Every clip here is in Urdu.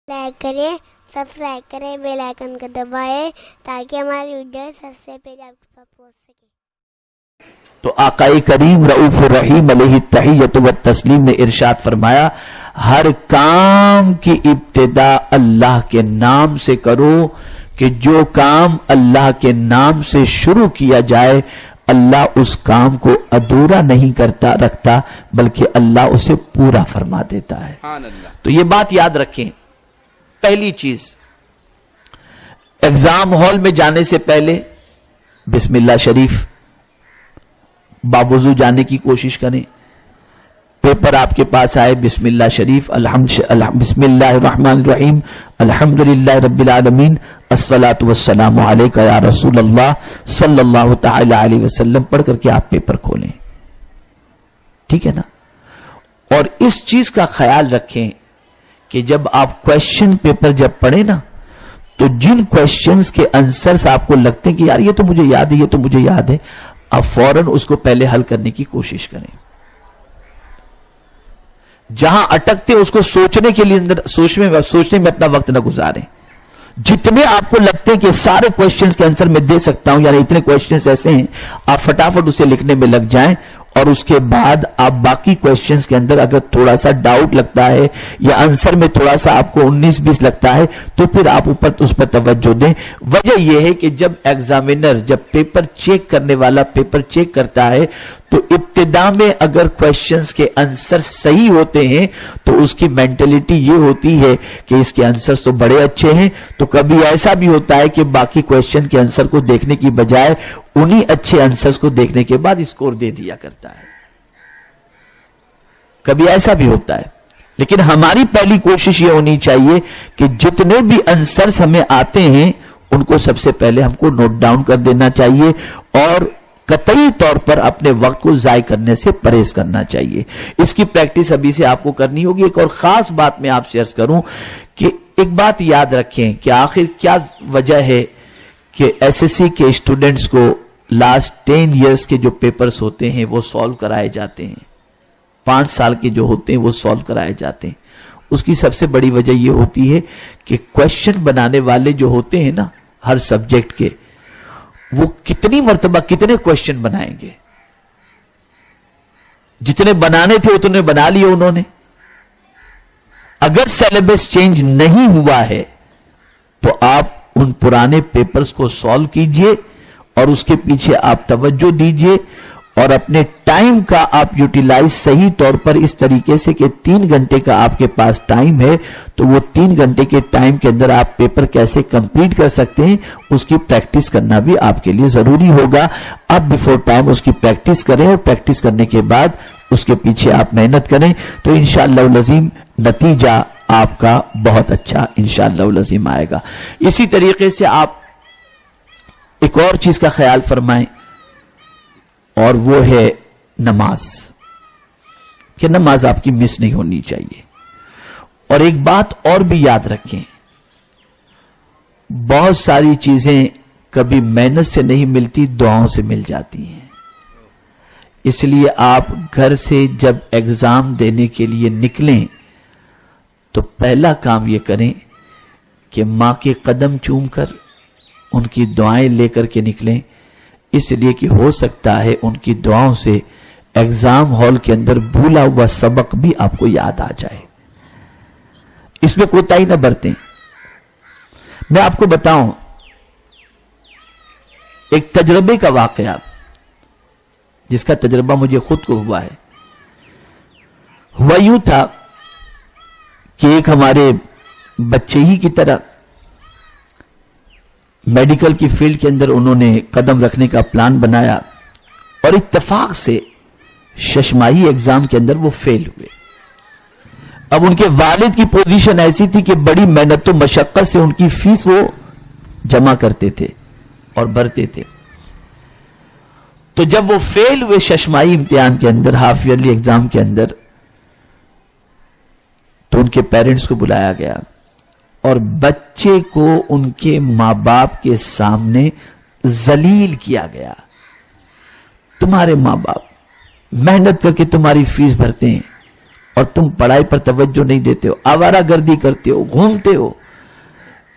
لائک کریں، سبسکرائب کریں، بیل آئکن کو دبائیں تاکہ ہماری ویڈیو سب سے پہلے آپ کے پاس پہنچ سکے۔ تو آقا کریم رؤوف الرحیم علیہ التحیۃ والتسلیم نے ارشاد فرمایا، ہر کام کی ابتدا اللہ کے نام سے کرو، کہ جو کام اللہ کے نام سے شروع کیا جائے اللہ اس کام کو ادھورا نہیں رکھتا بلکہ اللہ اسے پورا فرما دیتا ہے۔ تو یہ بات یاد رکھیں۔ پہلی چیز، ایگزام ہال میں جانے سے پہلے بسم اللہ شریف باوضو جانے کی کوشش کریں۔ پیپر آپ کے پاس آئے، بسم اللہ شریف، بسم اللہ الرحمن الرحیم، الحمدللہ رب العالمین، الصلاۃ والسلام علیکہ یا رسول اللہ صلی اللہ تعالی علیہ وسلم پڑھ کر کے آپ پیپر کھولیں، ٹھیک ہے نا؟ اور اس چیز کا خیال رکھیں کہ جب آپ کویشچن پیپر جب پڑھیں نا تو جن کویشچنز کے آنسرز آپ کو لگتے ہیں کہ یار یہ تو مجھے یاد ہے، یہ تو مجھے یاد ہے، آپ فوراً اس کو پہلے حل کرنے کی کوشش کریں۔ جہاں اٹکتے اس کو سوچنے کے لیے سوچنے میں اپنا وقت نہ گزاریں۔ جتنے آپ کو لگتے ہیں کہ سارے کویشچنز کے آنسر میں دے سکتا ہوں، یعنی اتنے کویشچنز ایسے ہیں، آپ فٹافٹ اسے لکھنے میں لگ جائیں، اور اس کے بعد آپ باقی کویشچنز کے اندر اگر تھوڑا سا ڈاؤٹ لگتا ہے یا آنسر میں تھوڑا سا آپ کو 19-20 لگتا ہے تو پھر آپ اس پر توجہ دیں۔ وجہ یہ ہے کہ جب ایگزامینر، جب پیپر چیک کرنے والا پیپر چیک کرتا ہے تو ابتدا میں اگر کویشچنز کے آنسر صحیح ہوتے ہیں تو اس کی مینٹلٹی یہ ہوتی ہے کہ اس کے آنسرز تو بڑے اچھے ہیں، تو کبھی ایسا بھی ہوتا ہے کہ باقی کویشچن کے آنسر کو دیکھنے کی بجائے انہی اچھے آنسرز کو دیکھنے کے بعد اسکور دے دیا کرتا ہے۔ کبھی ایسا بھی ہوتا ہے، لیکن ہماری پہلی کوشش یہ ہونی چاہیے کہ جتنے بھی آنسرز ہمیں آتے ہیں ان کو سب سے پہلے ہم کو نوٹ ڈاؤن کر دینا چاہیے اور قطعی طور پر اپنے وقت کو ضائع کرنے سے پرہیز کرنا چاہیے۔ اس کی پریکٹس ابھی سے آپ کو کرنی ہوگی۔ ایک اور خاص بات میں آپ سے عرض کروں کہ ایک بات یاد رکھیں کہ آخر کیا وجہ ہے کہ ایس ایس سی کے اسٹوڈنٹس کو لاسٹ 10 ایئرس کے جو پیپرز ہوتے ہیں وہ سالو کرائے جاتے ہیں، 5 سال کے جو ہوتے ہیں وہ سالو کرائے جاتے ہیں۔ اس کی سب سے بڑی وجہ یہ ہوتی ہے کہ کویشچن بنانے والے جو ہوتے ہیں نا ہر سبجیکٹ کے، وہ کتنی مرتبہ کتنے کویشچن بنائیں گے؟ جتنے بنانے تھے اتنے بنا لیے انہوں نے۔ اگر سیلیبس چینج نہیں ہوا ہے تو آپ ان پرانے پیپرز کو سالو کیجئے اور اس کے پیچھے آپ توجہ دیجئے اور اپنے ٹائم کا آپ یوٹیلائز صحیح طور پر اس طریقے سے کہ 3 گھنٹے کا آپ کے پاس ٹائم ہے تو وہ 3 گھنٹے کے ٹائم کے اندر آپ پیپر کیسے کمپلیٹ کر سکتے ہیں اس کی پریکٹس کرنا بھی آپ کے لیے ضروری ہوگا۔ آپ بیفور ٹائم اس کی پریکٹس کریں اور پریکٹس کرنے کے بعد اس کے پیچھے آپ محنت کریں تو انشاءاللہ العظیم نتیجہ آپ کا بہت اچھا انشاءاللہ العظیم آئے گا۔ اسی طریقے سے آپ ایک اور چیز کا خیال فرمائیں اور وہ ہے نماز، کہ نماز آپ کی مس نہیں ہونی چاہیے۔ اور ایک بات اور بھی یاد رکھیں، بہت ساری چیزیں کبھی محنت سے نہیں ملتی، دعاؤں سے مل جاتی ہیں۔ اس لیے آپ گھر سے جب ایگزام دینے کے لیے نکلیں تو پہلا کام یہ کریں کہ ماں کے قدم چوم کر ان کی دعائیں لے کر کے نکلیں، اس لیے کہ ہو سکتا ہے ان کی دعاؤں سے ایگزام ہال کے اندر بھولا ہوا سبق بھی آپ کو یاد آ جائے۔ اس میں کوتاہی نہ برتیں۔ میں آپ کو بتاؤں ایک تجربے کا واقعہ، جس کا تجربہ مجھے خود کو ہوا ہے۔ ہوا یوں تھا کہ ایک ہمارے بچے ہی کی طرح میڈیکل کی فیلڈ کے اندر انہوں نے قدم رکھنے کا پلان بنایا اور اتفاق سے ششماہی ایگزام کے اندر وہ فیل ہوئے۔ اب ان کے والد کی پوزیشن ایسی تھی کہ بڑی محنت و مشقت سے ان کی فیس وہ جمع کرتے تھے اور بھرتے تھے۔ تو جب وہ فیل ہوئے ششماہی امتحان کے اندر، ہاف ایئرلی ایگزام کے اندر، تو ان کے پیرنٹس کو بلایا گیا اور بچے کو ان کے ماں باپ کے سامنے ذلیل کیا گیا۔ تمہارے ماں باپ محنت کر کے تمہاری فیس بھرتے ہیں، اور تم پڑھائی پر توجہ نہیں دیتے ہو, آوارہ گردی کرتے ہو, گھومتے ہو,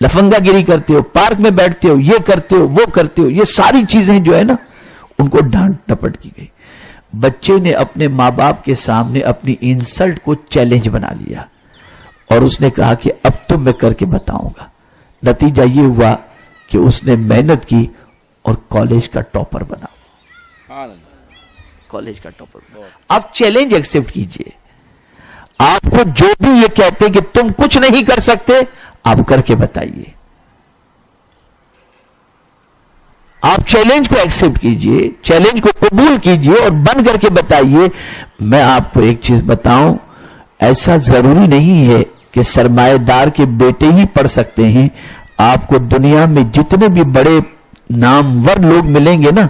لفنگا گیری کرتے ہو, پارک میں بیٹھتے ہو, یہ کرتے ہو, وہ کرتے ہو, یہ ساری چیزیں جو ہے نا ان کو ڈانٹ ڈپٹ کی گئی. بچے نے اپنے ماں باپ کے سامنے اپنی انسلٹ کو چیلنج بنا لیا اور اس نے کہا کہ اب تو میں کر کے بتاؤں گا. نتیجہ یہ ہوا کہ اس نے محنت کی اور کالج کا ٹاپر بنا. کالج کا ٹاپر. آپ چیلنج ایکسپٹ کیجئے. آپ کو جو بھی یہ کہتے ہیں کہ تم کچھ نہیں کر سکتے, آپ کر کے بتائیے. آپ چیلنج کو ایکسپٹ کیجئے, چیلنج کو قبول کیجئے اور بن کر کے بتائیے. میں آپ کو ایک چیز بتاؤں, ایسا ضروری نہیں ہے کہ سرمایہ دار کے بیٹے ہی پڑھ سکتے ہیں. آپ کو دنیا میں جتنے بھی بڑے نامور لوگ ملیں گے نا,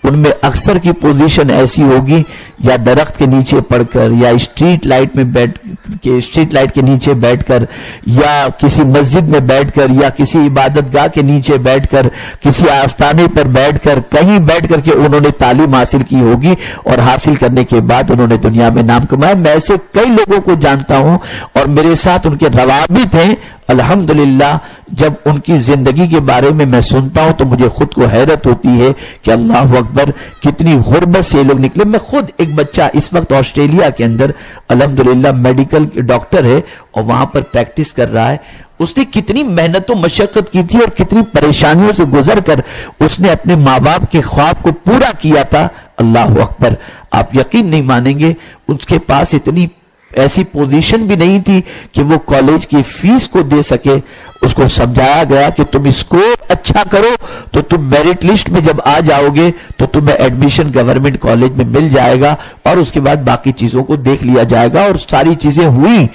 ان میں اکثر کی پوزیشن ایسی ہوگی یا درخت کے نیچے پڑھ کر, یا اسٹریٹ لائٹ کے نیچے بیٹھ کر, یا کسی مسجد میں بیٹھ کر, یا کسی عبادت گاہ کے نیچے بیٹھ کر, کسی آستانے پر بیٹھ کر, کہیں بیٹھ کر کے انہوں نے تعلیم حاصل کی ہوگی اور حاصل کرنے کے بعد انہوں نے دنیا میں نام کمایا. میں ایسے کئی لوگوں کو جانتا ہوں اور میرے ساتھ ان کے روابط ہیں. الحمدللہ جب ان کی زندگی کے بارے میں سنتا ہوں تو مجھے خود کو حیرت ہوتی ہے کہ اللہ اکبر, کتنی غربت سے یہ لوگ نکلے. میں خود ایک بچہ اس وقت آسٹریلیا کے اندر الحمدللہ میڈیکل ڈاکٹر ہے اور وہاں پر پریکٹس کر رہا ہے. اس نے کتنی محنت و مشقت کی تھی اور کتنی پریشانیوں سے گزر کر اس نے اپنے ماں باپ کے خواب کو پورا کیا تھا. اللہ اکبر, آپ یقین نہیں مانیں گے, اس کے پاس اتنی ایسی پوزیشن بھی نہیں تھی کہ وہ کالج کی فیس کو دے سکے. اس کو سمجھایا گیا کہ تم اسکور اچھا کرو تو تم میرٹ لسٹ میں جب آ جاؤ گے تو تمہیں ایڈمیشن گورنمنٹ کالج میں مل جائے گا اور اس کے بعد باقی چیزوں کو دیکھ لیا جائے گا. اور ساری چیزیں ہوئی,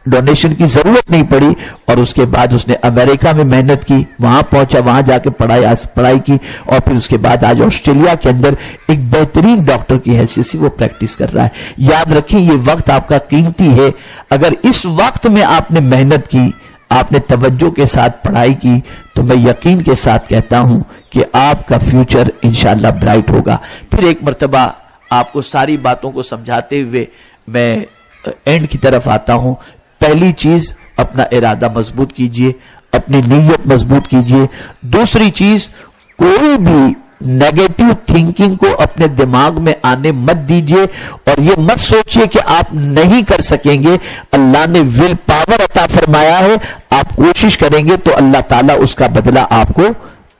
ڈونیشن کی ضرورت نہیں پڑی. اور اس کے بعد اس نے امریکہ میں محنت کی, وہاں پہنچا, وہاں جا کے پڑھائی کی اور پھر اس کے بعد آج آسٹریلیا کے اندر ایک بہترین ڈاکٹر کی حیثیت سے وہ پریکٹس کر رہا ہے. یاد رکھیں یہ وقت آپ کا قیمتی ہے. اگر اس وقت میں آپ نے محنت کی, آپ نے توجہ کے ساتھ پڑھائی کی, تو میں یقین کے ساتھ کہتا ہوں کہ آپ کا فیوچر انشاءاللہ برائٹ ہوگا. پھر ایک مرتبہ آپ کو ساری باتوں کو سمجھاتے ہوئے میں اینڈ کی طرف آتا ہوں. پہلی چیز, اپنا ارادہ مضبوط کیجئے, اپنی نیت مضبوط کیجئے. دوسری چیز, کوئی بھی نیگیٹو تھنکنگ کو اپنے دماغ میں آنے مت دیجئے اور یہ مت سوچئے کہ آپ نہیں کر سکیں گے. اللہ نے ول پاور عطا فرمایا ہے, آپ کوشش کریں گے تو اللہ تعالیٰ اس کا بدلہ آپ کو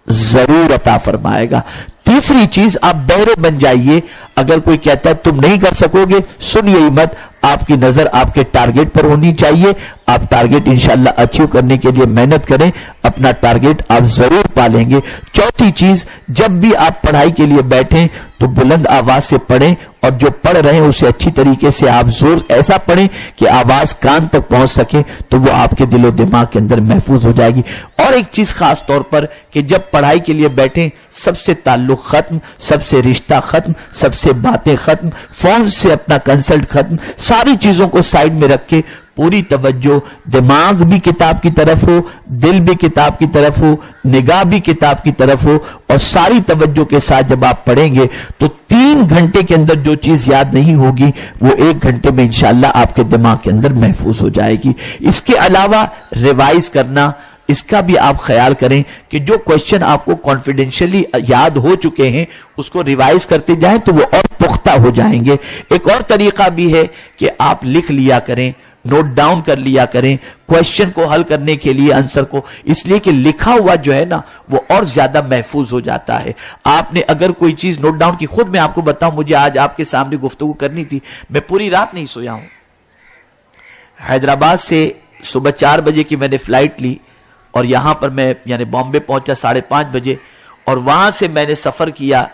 ضرور عطا فرمائے گا. تیسری چیز, آپ بہرے بن جائیے. اگر کوئی کہتا ہے تم نہیں کر سکو گے, سنیے مت. آپ کی نظر آپ کے ٹارگٹ پر ہونی چاہیے. آپ ٹارگٹ انشاءاللہ اچیو کرنے کے لیے محنت کریں, اپنا ٹارگٹ آپ ضرور پالیں گے. چوتھی چیز, جب بھی آپ پڑھائی کے لیے بیٹھیں تو بلند آواز سے پڑھیں اور جو پڑھ رہے ہیں اسے اچھی طریقے سے آپ زور ایسا پڑھیں کہ آواز کان تک پہنچ سکے, تو وہ آپ کے دل و دماغ کے اندر محفوظ ہو جائے گی. اور ایک چیز خاص طور پر کہ جب پڑھائی کے لیے بیٹھیں, سب سے تعلق ختم, سب سے رشتہ ختم, سب سے باتیں ختم, فون سے اپنا کنسلٹ ختم, ساری چیزوں کو سائیڈ میں رکھ کے پوری توجہ, دماغ بھی کتاب کی طرف ہو, دل بھی کتاب کی طرف ہو, نگاہ بھی کتاب کی طرف ہو, اور ساری توجہ کے ساتھ جب آپ پڑھیں گے تو 3 گھنٹے کے اندر جو چیز یاد نہیں ہوگی وہ 1 گھنٹے میں انشاءاللہ آپ کے دماغ کے اندر محفوظ ہو جائے گی. اس کے علاوہ ریوائز کرنا, اس کا بھی آپ خیال کریں کہ جو کوشچن آپ کو کانفیڈینشلی یاد ہو چکے ہیں اس کو ریوائز کرتے جائیں تو وہ اور پختہ ہو جائیں گے. ایک اور طریقہ بھی ہے کہ آپ لکھ لیا کریں, نوٹ ڈاؤن کر لیا کریں کوشچن کو حل کرنے کے لیے, آنسر کو, اس لیے کہ لکھا ہوا جو ہے نا وہ اور زیادہ محفوظ ہو جاتا ہے. آپ نے اگر کوئی چیز نوٹ ڈاؤن کی, خود میں آپ کو بتاؤں, مجھے آج آپ کے سامنے گفتگو کرنی تھی, میں پوری رات نہیں سویا ہوں. حیدرآباد سے صبح 4 بجے کی میں نے فلائٹ لی اور یہاں پر میں یعنی بامبے پہنچا 5:30 بجے, اور وہاں سے میں نے سفر کیا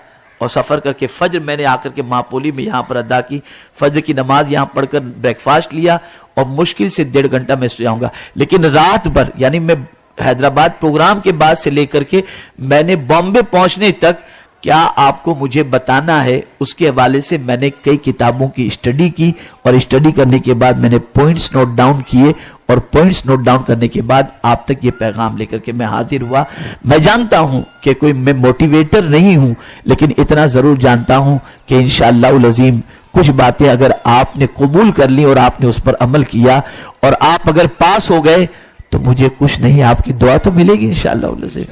اور سفر کر کے فجر میں نے آ کر کے ماپولی میں یہاں پر ادا کی. فجر کی نماز یہاں پڑھ کر بریک فاسٹ لیا اور مشکل سے 1.5 گھنٹہ میں سویا گا. لیکن رات بھر یعنی میں حیدرآباد پروگرام کے بعد سے لے کر کے میں نے بامبے پہنچنے تک کیا آپ کو مجھے بتانا ہے, اس کے حوالے سے میں نے کئی کتابوں کی اسٹڈی کی اور اسٹڈی کرنے کے بعد میں نے پوائنٹس نوٹ ڈاؤن کیے اور پوائنٹس نوٹ ڈاؤن کرنے کے بعد آپ تک یہ پیغام لے کر کے میں حاضر ہوا. میں جانتا ہوں کہ کوئی میں موٹیویٹر نہیں ہوں, لیکن اتنا ضرور جانتا ہوں کہ انشاءاللہ العظیم کچھ باتیں اگر آپ نے قبول کر لی اور آپ نے اس پر عمل کیا اور آپ اگر پاس ہو گئے تو مجھے کچھ نہیں، آپ کی دعا تو ملے گی انشاءاللہ،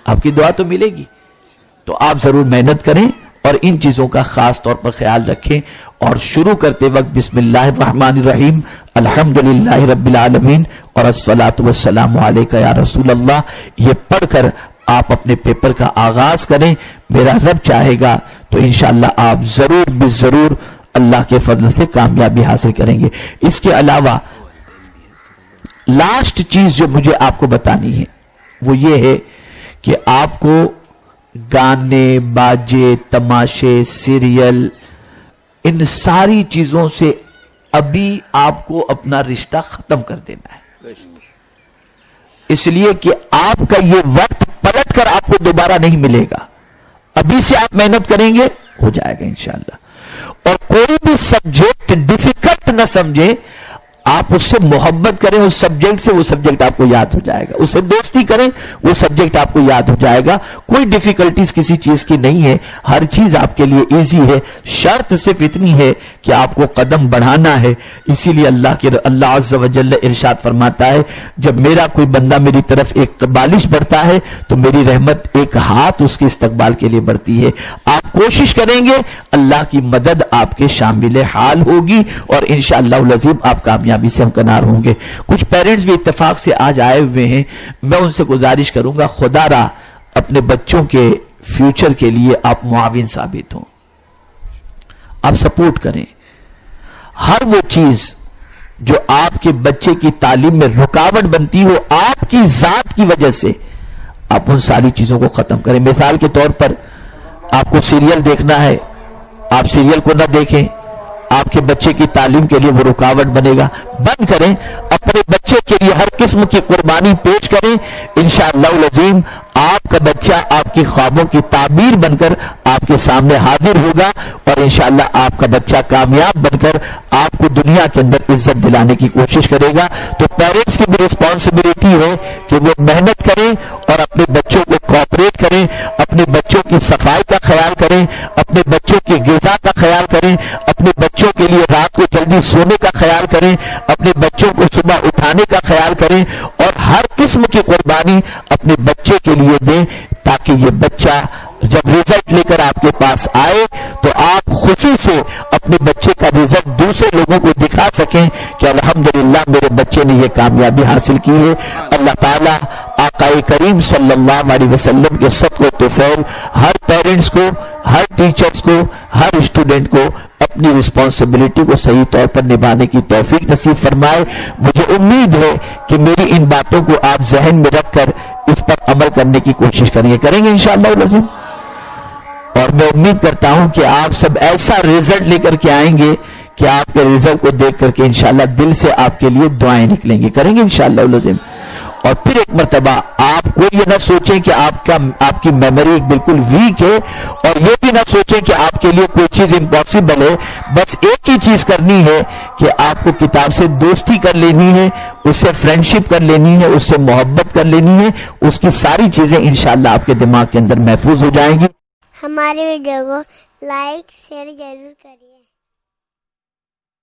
آپ کی دعا تو ملے گی. تو آپ ضرور محنت کریں اور ان چیزوں کا خاص طور پر خیال رکھیں. اور شروع کرتے وقت بسم اللہ الرحمن الرحیم الحمدللہ رب العالمین اور الصلاۃ والسلام علیک یا رسول اللہ، یہ پڑھ کر آپ اپنے پیپر کا آغاز کریں. میرا رب چاہے گا تو انشاءاللہ آپ ضرور بضرور اللہ کے فضل سے کامیابی حاصل کریں گے. اس کے علاوہ لاسٹ چیز جو مجھے آپ کو بتانی ہے وہ یہ ہے کہ آپ کو گانے، باجے، تماشے، سیریل، ان ساری چیزوں سے ابھی آپ کو اپنا رشتہ ختم کر دینا ہے. اس لیے کہ آپ کا یہ وقت پلٹ کر آپ کو دوبارہ نہیں ملے گا. ابھی سے آپ محنت کریں گے ہو جائے گا انشاءاللہ. اور کوئی بھی سبجیکٹ ڈیفیکلٹ نہ سمجھے، آپ اس سے محبت کریں اس سبجیکٹ سے، وہ سبجیکٹ آپ کو یاد ہو جائے گا. اس سے دوستی کریں وہ سبجیکٹ آپ کو یاد ہو جائے گا. کوئی ڈیفیکلٹیز کسی چیز کی نہیں ہے، ہر چیز آپ کے لیے ایزی ہے. شرط صرف اتنی ہے کہ آپ کو قدم بڑھانا ہے. اسی لیے اللہ عز و جل ارشاد فرماتا ہے جب میرا کوئی بندہ میری طرف ایک بالش بڑھتا ہے تو میری رحمت ایک ہاتھ اس کے استقبال کے لیے بڑھتی ہے. آپ کوشش کریں گے اللہ کی مدد آپ کے شامل حال ہوگی اور انشاءاللہ العظیم آپ کامیابی سے ہمکنار ہوں گے. کچھ پیرنٹس بھی اتفاق سے آج آئے ہوئے ہیں، میں ان سے گزارش کروں گا خدا را اپنے بچوں کے فیوچر کے لیے آپ معاون ثابت ہوں، آپ سپورٹ کریں. ہر وہ چیز جو آپ کے بچے کی تعلیم میں رکاوٹ بنتی ہو آپ کی ذات کی وجہ سے، آپ ان ساری چیزوں کو ختم کریں. مثال کے طور پر آپ کو سیریل دیکھنا ہے، آپ سیریل کو نہ دیکھیں، آپ کے بچے کی تعلیم کے لیے وہ رکاوٹ بنے گا. بند کریں، اپنے بچے کے لیے ہر قسم کی قربانی پیش کریں. انشاءاللہ العظیم آپ کا بچہ آپ کی خوابوں کی تعبیر بن کر آپ کے سامنے حاضر ہوگا اور انشاءاللہ آپ کا بچہ کامیاب بن کر آپ کو دنیا کے اندر عزت دلانے کی کوشش کرے گا. تو پیرنٹس کی بھی رسپانسبلٹی ہے کہ وہ محنت کریں اور اپنے بچوں کو کوآپریٹ کریں، اپنے بچوں کی صفائی کا خیال کریں، اپنے بچوں کی غذا کا خیال کریں، اپنے بچوں کے لیے رات کو جلدی سونے کا خیال کریں، اپنے بچوں کو صبح اٹھانے کا خیال کریں اور ہر قسم کی قربانی اپنے بچے کے لیے دیں تاکہ یہ بچہ جب رزلٹ لے کر آپ کے پاس آئے تو آپ خوشی سے اپنے بچے کا رزلٹ دوسرے لوگوں کو دکھا سکیں کہ الحمدللہ میرے بچے نے یہ کامیابی حاصل کی ہے. اللہ تعالیٰ آقا کریم صلی اللہ علیہ وسلم کے صدقہ و طفیل ہر پیرنٹس کو، ہر ٹیچرز کو، ہر اسٹوڈنٹ کو اپنی رسپانسبلٹی کو صحیح طور پر نبھانے کی توفیق نصیب فرمائے. مجھے امید ہے کہ میری ان باتوں کو آپ ذہن میں رکھ کر اس پر عمل کرنے کی کوشش کریں گے انشاءاللہ العظیم. اور میں امید کرتا ہوں کہ آپ سب ایسا رزلٹ لے کر کے آئیں گے کہ آپ کے رزلٹ کو دیکھ کر کے انشاءاللہ دل سے آپ کے لیے دعائیں نکلیں گی. کریں گے انشاءاللہ العظیم. اور پھر ایک مرتبہ آپ کو یہ نہ سوچیں کہ آپ کی میموری بالکل ویک ہے اور یہ بھی نہ سوچیں کہ آپ کے لیے کوئی چیز امپاسبل ہے. بس ایک ہی چیز کرنی ہے کہ آپ کو کتاب سے دوستی کر لینی ہے، اس سے فرینڈشپ کر لینی ہے، اس سے محبت کر لینی ہے. اس کی ساری چیزیں انشاءاللہ آپ کے دماغ کے اندر محفوظ ہو جائیں گی. ہماری ویڈیو کو لائک شیئر ضرور کریے.